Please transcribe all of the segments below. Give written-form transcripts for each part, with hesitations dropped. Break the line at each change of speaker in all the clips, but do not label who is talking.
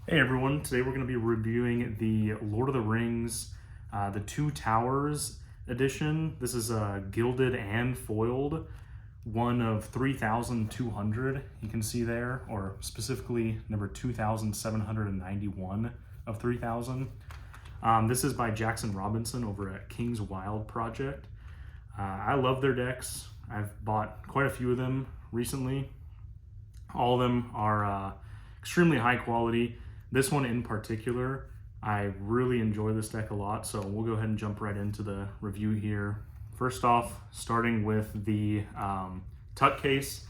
Hey everyone, today we're going to be reviewing the Lord of the Rings, the Two Towers edition. This is gilded and foiled, one of 3,200 you can see there, or specifically number 2,791 of 3,000. This is by Jackson Robinson over at King's Wild Project. I love their decks. I've bought quite a few of them recently. All of them are extremely high quality. This one in particular, I really enjoy this deck a lot, so we'll go ahead and jump right into the review here. First off, starting with the Tuck case.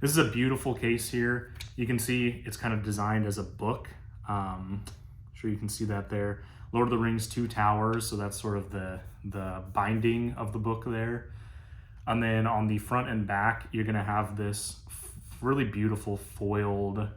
This is a beautiful case here. You can see it's kind of designed as a book. Sure you can see that there. Lord of the Rings, Two Towers, so that's sort of the binding of the book there. And then on the front and back, you're gonna have this really beautiful foiled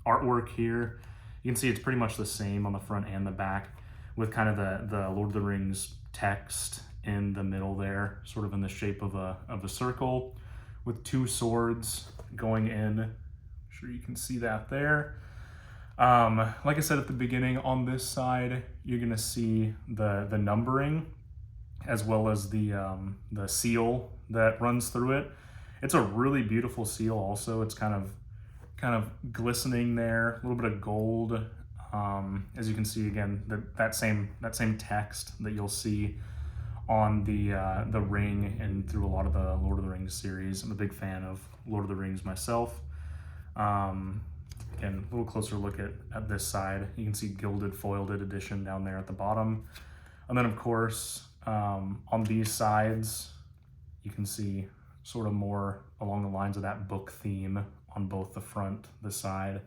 artwork here. You can see it's pretty much the same on the front and the back, with kind of the Lord of the Rings text in the middle there, sort of in the shape of a circle, with two swords going in. I'm sure you can see that there. Like I said at the beginning, on this side you're gonna see the numbering as well as the seal that runs through it. It's a really beautiful seal also. It's kind of glistening there, a little bit of gold. As you can see again, that same text that you'll see on the ring and through a lot of the Lord of the Rings series. I'm a big fan of Lord of the Rings myself. Again, a little closer look at this side. You can see gilded foiled edition down there at the bottom. And then of course, on these sides, you can see sort of more along the lines of that book theme on both the front, the side,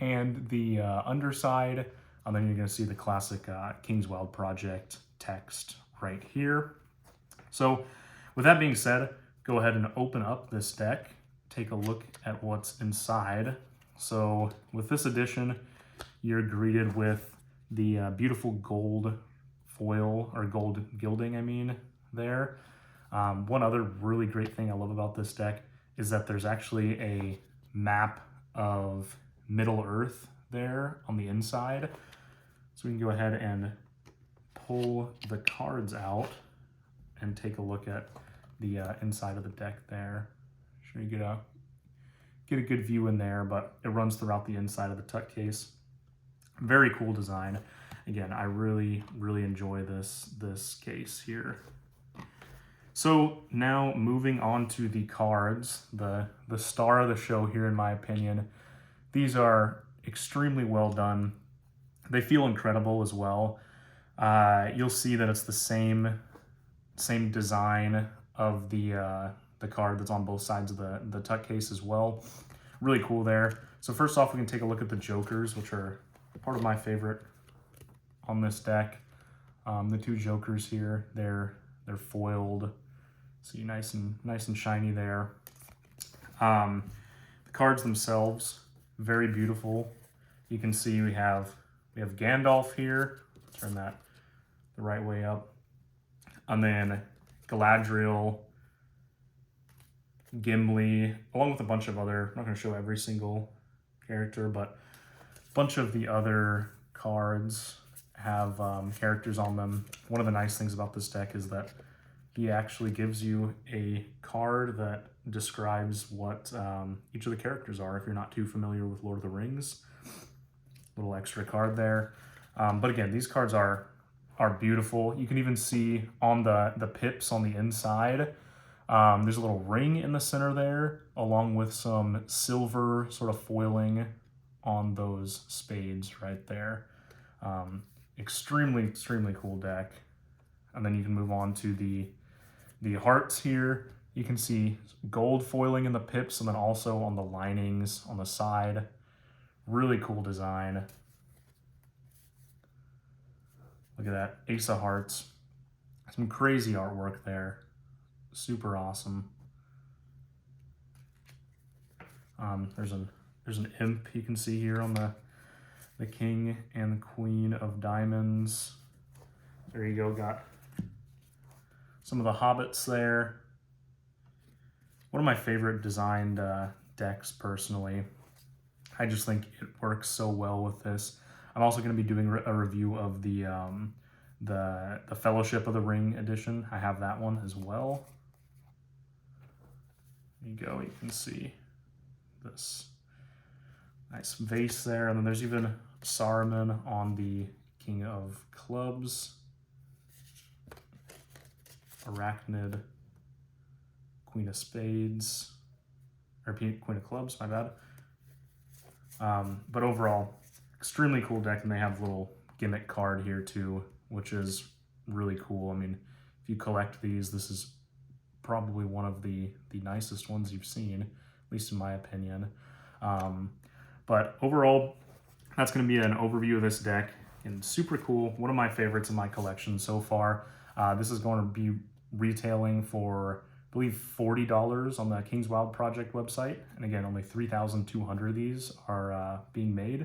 and the underside. And then you're going to see the classic King's Wild Project text right here. So with that being said, go ahead and open up this deck, take a look at what's inside. So with this edition, you're greeted with the beautiful gold foil, or gold gilding, I mean, there. One other really great thing I love about this deck is that there's actually a map of Middle Earth there on the inside. So we can go ahead and pull the cards out and take a look at the inside of the deck there. Sure you get a good view in there, but it runs throughout the inside of the Tuck case. Very cool design. Again, I really enjoy this case here. So now moving on to the cards, the star of the show here in my opinion. These are extremely well done. They feel incredible as well. You'll see that it's the same design of the card that's on both sides of the Tuck case as well. Really cool there. So first off, we can take a look at the Jokers, which are part of my favorite on this deck. The two Jokers here, they're foiled. See, nice and shiny there. The cards themselves, very beautiful. You can see we have Gandalf here. Turn that the right way up. And then Galadriel, Gimli, along with a bunch of other, I'm not going to show every single character, but a bunch of the other cards have characters on them. One of the nice things about this deck is that he actually gives you a card that describes what each of the characters are, if you're not too familiar with Lord of the Rings. Little extra card there. But again, these cards are beautiful. You can even see on the pips on the inside, there's a little ring in the center there, along with some silver sort of foiling on those spades right there. Extremely cool deck. And then you can move on to the hearts here. You can see gold foiling in the pips and then also on the linings on the side. Really cool design. Look at that, Ace of Hearts. Some crazy artwork there. Super awesome. There's an imp you can see here on the King and the Queen of Diamonds. There you go, got some of the hobbits there. One of my favorite designed decks personally. I just think it works so well with this. I'm also going to be doing a review of the Fellowship of the Ring edition. I have that one as well. There you go, you can see this nice vase there, and then there's even Saruman on the King of Clubs, Arachnid, Queen of Spades, or Queen of Clubs, my bad. But overall, extremely cool deck, and they have a little gimmick card here too, which is really cool. I mean, if you collect these, this is probably one of the nicest ones you've seen, at least in my opinion. But overall, that's going to be an overview of this deck, and super cool. One of my favorites in my collection so far. This is going to be retailing for, I believe, $40 on the King's Wild Project website. And again, only 3,200 of these are being made.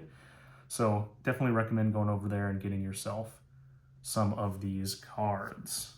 So definitely recommend going over there and getting yourself some of these cards.